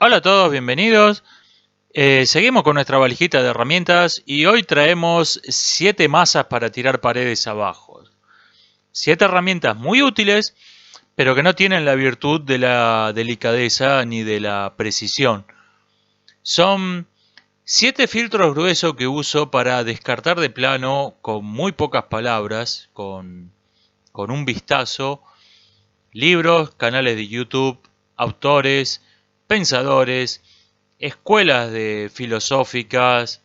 Hola a todos, bienvenidos. Seguimos con nuestra valijita de herramientas y hoy traemos 7 masas para tirar paredes abajo. 7 herramientas muy útiles, pero que no tienen la virtud de la delicadeza ni de la precisión. Son 7 filtros gruesos que uso para descartar de plano con muy pocas palabras, con un vistazo, libros, canales de YouTube, autores, pensadores, escuelas de filosóficas,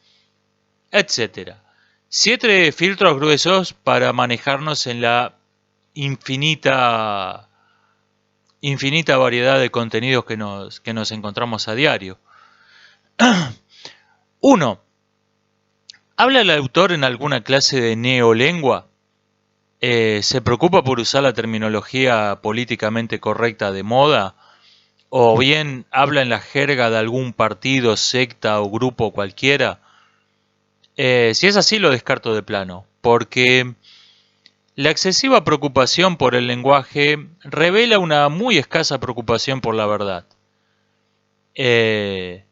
etcétera. 7 filtros gruesos para manejarnos en la infinita variedad de contenidos que nos encontramos a diario. 1. ¿Habla el autor en alguna clase de neolengua? ¿Se preocupa por usar la terminología políticamente correcta de moda? ¿O bien habla en la jerga de algún partido, secta o grupo cualquiera? Si es así, lo descarto de plano, porque la excesiva preocupación por el lenguaje revela una muy escasa preocupación por la verdad. Quien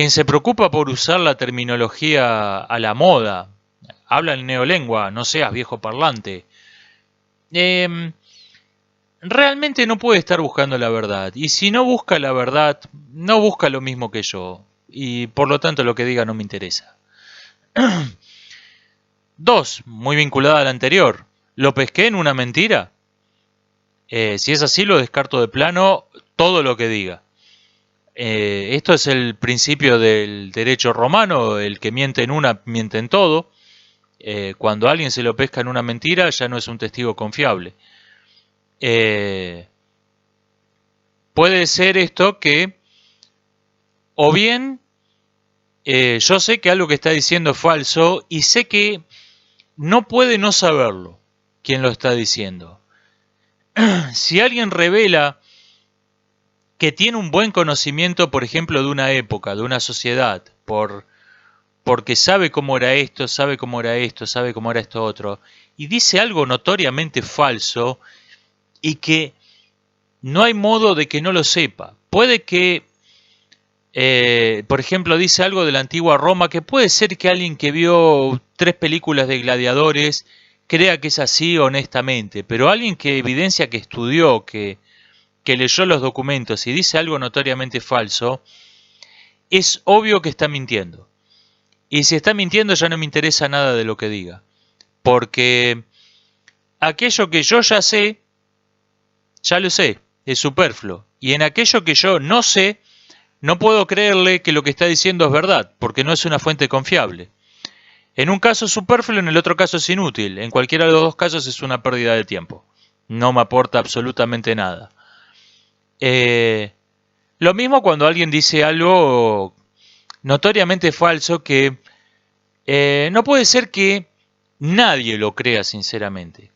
se preocupa por usar la terminología a la moda, habla en neolengua, no seas viejo parlante, realmente no puede estar buscando la verdad. Y si no busca la verdad, no busca lo mismo que yo. Y por lo tanto lo que diga no me interesa. 2. Muy vinculada a la anterior. ¿Lo pesqué en una mentira? Si es así, lo descarto de plano todo lo que diga. Esto es el principio del derecho romano. El que miente en una, miente en todo. Cuando alguien se lo pesca en una mentira, ya no es un testigo confiable. Puede ser esto que, o bien, yo sé que algo que está diciendo es falso y sé que no puede no saberlo quien lo está diciendo. Si alguien revela que tiene un buen conocimiento, por ejemplo, de una época, de una sociedad, porque sabe cómo era esto, sabe cómo era esto, sabe cómo era esto otro, y dice algo notoriamente falso y que no hay modo de que no lo sepa. Puede que, por ejemplo, dice algo de la antigua Roma, que puede ser que alguien que vio 3 películas de gladiadores crea que es así honestamente, pero alguien que evidencia que estudió, que leyó los documentos y dice algo notoriamente falso, es obvio que está mintiendo. Y si está mintiendo ya no me interesa nada de lo que diga, porque aquello que yo ya sé, ya lo sé, es superfluo. Y en aquello que yo no sé, no puedo creerle que lo que está diciendo es verdad, porque no es una fuente confiable. En un caso es superfluo, en el otro caso es inútil. En cualquiera de los dos casos es una pérdida de tiempo. No me aporta absolutamente nada. Lo mismo cuando alguien dice algo notoriamente falso que no puede ser que nadie lo crea sinceramente.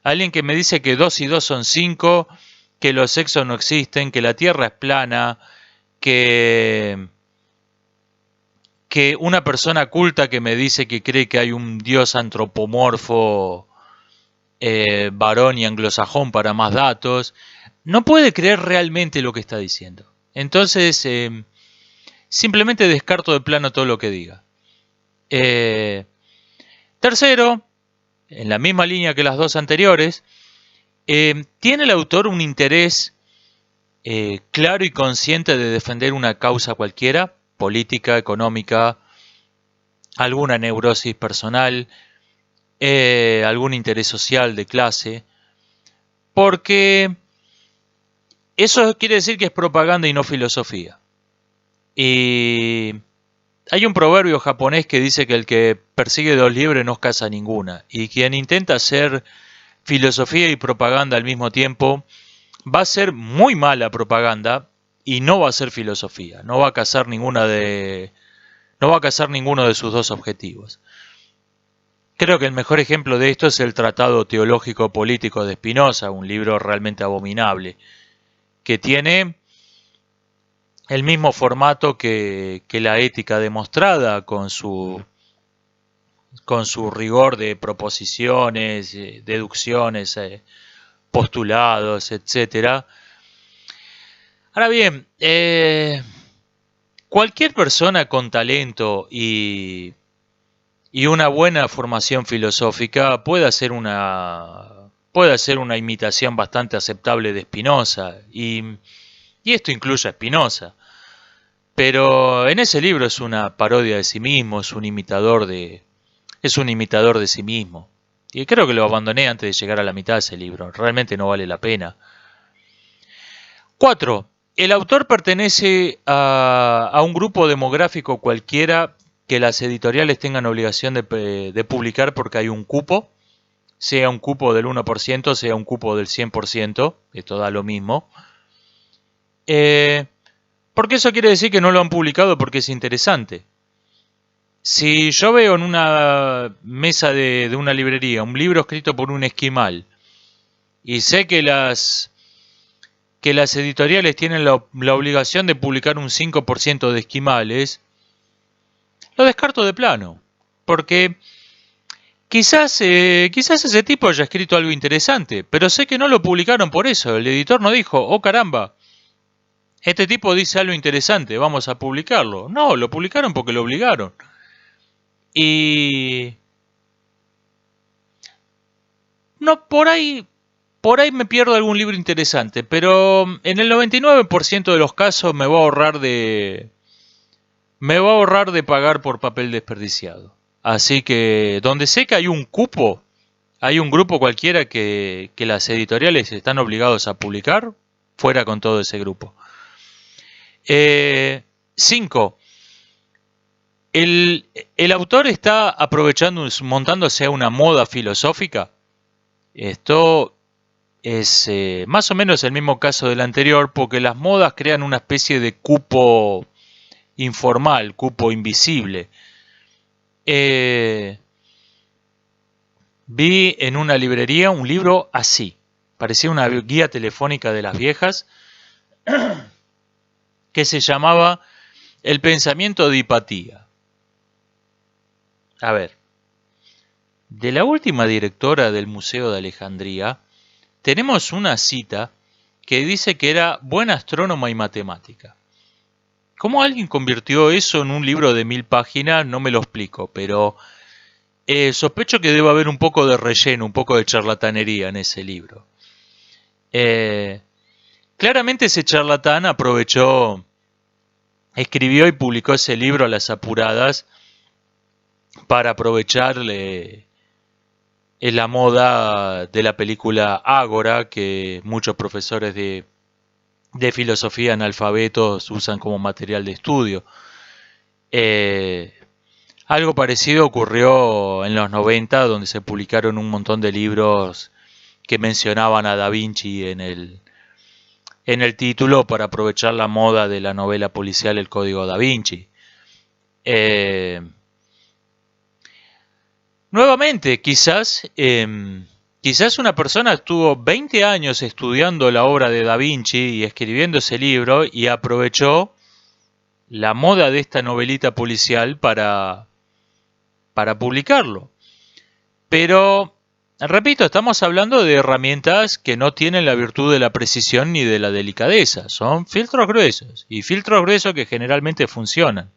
Alguien que me dice que 2 y 2 son 5, que los sexos no existen, que la Tierra es plana, que una persona culta que me dice que cree que hay un dios antropomorfo, varón y anglosajón para más datos, no puede creer realmente lo que está diciendo. Entonces, simplemente descarto de plano todo lo que diga. Tercero, en la misma línea que las dos anteriores, ¿tiene el autor un interés claro y consciente de defender una causa cualquiera? Política, económica, alguna neurosis personal, algún interés social de clase, porque eso quiere decir que es propaganda y no filosofía. Y hay un proverbio japonés que dice que el que persigue 2 liebres no caza ninguna, y quien intenta hacer filosofía y propaganda al mismo tiempo va a ser muy mala propaganda y no va a ser filosofía, no va a cazar ninguno de sus dos objetivos. Creo que el mejor ejemplo de esto es el Tratado Teológico Político de Spinoza, un libro realmente abominable, que tiene el mismo formato que la Ética demostrada, con su rigor de proposiciones, deducciones, postulados, etcétera. Ahora bien, cualquier persona con talento y una buena formación filosófica puede hacer una imitación bastante aceptable de Spinoza, y esto incluye a Spinoza. Pero en ese libro es una parodia de sí mismo, es un imitador de sí mismo. Y creo que lo abandoné antes de llegar a la mitad de ese libro. Realmente no vale la pena. 4. El autor pertenece a un grupo demográfico cualquiera que las editoriales tengan obligación de publicar porque hay un cupo, sea un cupo del 1%, sea un cupo del 100%, esto da lo mismo. Porque eso quiere decir que no lo han publicado porque es interesante. Si yo veo en una mesa de una librería un libro escrito por un esquimal y sé que las editoriales tienen la obligación de publicar un 5% de esquimales, lo descarto de plano. Porque quizás ese tipo haya escrito algo interesante, pero sé que no lo publicaron por eso. El editor no dijo, oh caramba, este tipo dice algo interesante, vamos a publicarlo. No, lo publicaron porque lo obligaron. Y no, por ahí me pierdo algún libro interesante, pero en el 99% de los casos me voy a ahorrar de pagar por papel desperdiciado. Así que donde sé que hay un cupo, hay un grupo cualquiera que las editoriales están obligados a publicar, fuera con todo ese grupo. 5. El autor está aprovechando, montándose a una moda filosófica. Esto es más o menos el mismo caso del anterior, porque las modas crean una especie de cupo informal, cupo invisible. Vi en una librería un libro así, parecía una guía telefónica de las viejas, que se llamaba El pensamiento de Hipatía. A ver, de la última directora del Museo de Alejandría, tenemos una cita que dice que era buena astrónoma y matemática. ¿Cómo alguien convirtió eso en un libro de 1000 páginas? No me lo explico, pero sospecho que debe haber un poco de relleno, un poco de charlatanería en ese libro. Claramente ese charlatán escribió y publicó ese libro a las apuradas para aprovecharle la moda de la película Ágora, que muchos profesores de filosofía analfabetos usan como material de estudio. Algo parecido ocurrió en los 90, donde se publicaron un montón de libros que mencionaban a Da Vinci en el título para aprovechar la moda de la novela policial El Código Da Vinci. Nuevamente, quizás una persona estuvo 20 años estudiando la obra de Da Vinci y escribiendo ese libro y aprovechó la moda de esta novelita policial para publicarlo. Pero, repito, estamos hablando de herramientas que no tienen la virtud de la precisión ni de la delicadeza. Son filtros gruesos, y filtros gruesos que generalmente funcionan.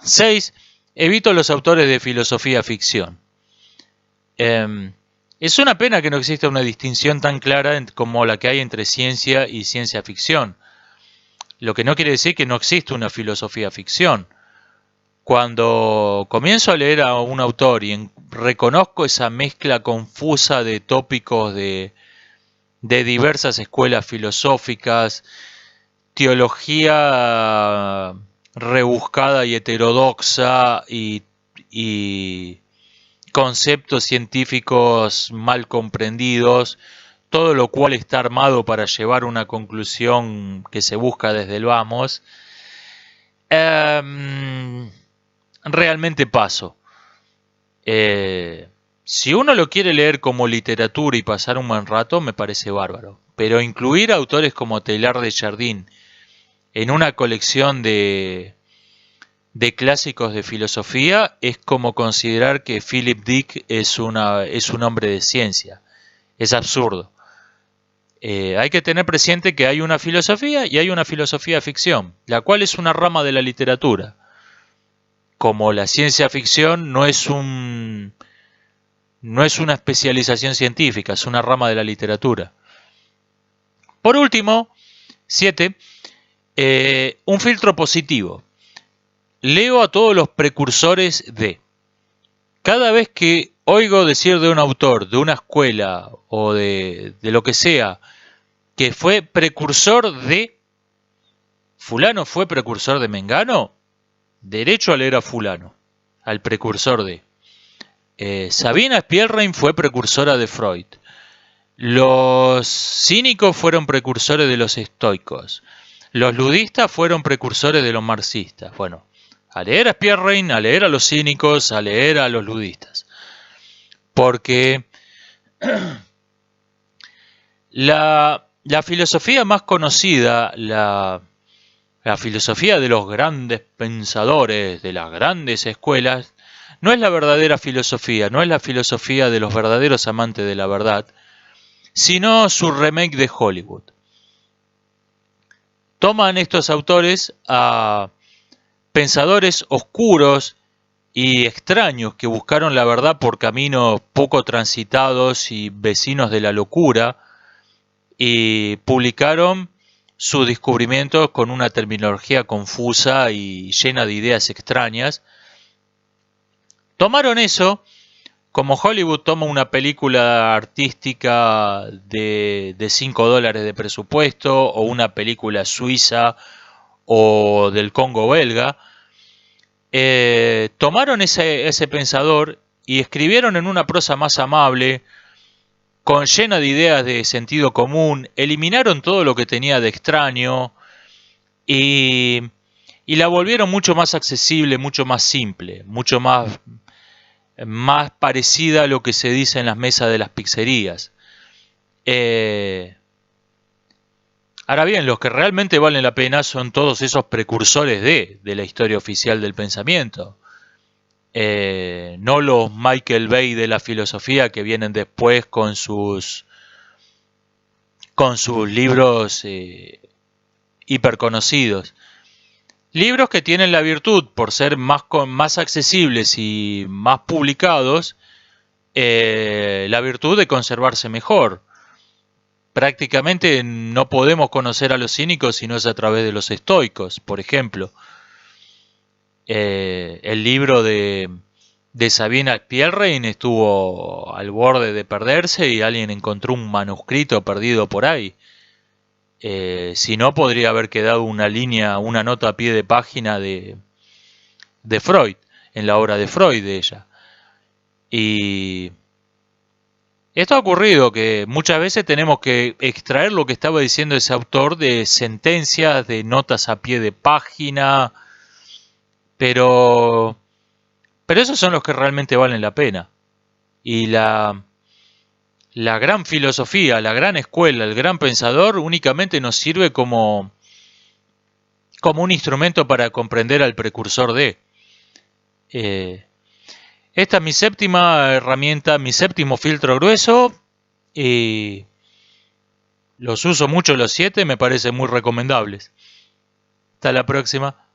6. Evito los autores de filosofía ficción. Es una pena que no exista una distinción tan clara como la que hay entre ciencia y ciencia ficción. Lo que no quiere decir que no existe una filosofía ficción. Cuando comienzo a leer a un autor y reconozco esa mezcla confusa de tópicos de diversas escuelas filosóficas, teología rebuscada y heterodoxa y conceptos científicos mal comprendidos, todo lo cual está armado para llevar una conclusión que se busca desde el vamos, realmente paso. Si uno lo quiere leer como literatura y pasar un buen rato, me parece bárbaro. Pero incluir autores como Teilhard de Chardin en una colección de clásicos de filosofía es como considerar que Philip Dick es un hombre de ciencia. Es absurdo. Hay que tener presente que hay una filosofía y hay una filosofía ficción, la cual es una rama de la literatura. Como la ciencia ficción no es una especialización científica, es una rama de la literatura. Por último, 7. Un filtro positivo. Leo a todos los precursores de. Cada vez que oigo decir de un autor, de una escuela o de lo que sea, que fue precursor de fulano, fue precursor de Mengano, derecho a leer a fulano, al precursor de. Sabina Spielrein fue precursora de Freud. Los cínicos fueron precursores de los estoicos. Los ludistas fueron precursores de los marxistas. Bueno, a leer a Spielrein, a leer a los cínicos, a leer a los ludistas. Porque la filosofía más conocida, la filosofía de los grandes pensadores, de las grandes escuelas, no es la verdadera filosofía, no es la filosofía de los verdaderos amantes de la verdad, sino su remake de Hollywood. Toman estos autores a pensadores oscuros y extraños que buscaron la verdad por caminos poco transitados y vecinos de la locura, y publicaron sus descubrimientos con una terminología confusa y llena de ideas extrañas. Tomaron eso, como Hollywood toma una película artística de $5 de presupuesto, o una película suiza o del Congo belga, tomaron ese pensador y escribieron en una prosa más amable, llena de ideas de sentido común, eliminaron todo lo que tenía de extraño y la volvieron mucho más accesible, mucho más simple, mucho más parecida a lo que se dice en las mesas de las pizzerías. Ahora bien, los que realmente valen la pena son todos esos precursores de la historia oficial del pensamiento. No los Michael Bay de la filosofía que vienen después con sus libros hiperconocidos. Libros que tienen la virtud, por ser más accesibles y más publicados, la virtud de conservarse mejor. Prácticamente no podemos conocer a los cínicos si no es a través de los estoicos, por ejemplo. El libro de Sabina Spielrein estuvo al borde de perderse y alguien encontró un manuscrito perdido por ahí. Si no, podría haber quedado una nota a pie de página de Freud, en la obra de Freud de ella. Y esto ha ocurrido, que muchas veces tenemos que extraer lo que estaba diciendo ese autor de sentencias, de notas a pie de página, pero esos son los que realmente valen la pena. Y la gran filosofía, la gran escuela, el gran pensador únicamente nos sirve como un instrumento para comprender al precursor de. Esta es mi séptima herramienta, mi séptimo filtro grueso, y los uso mucho los 7, me parecen muy recomendables. Hasta la próxima.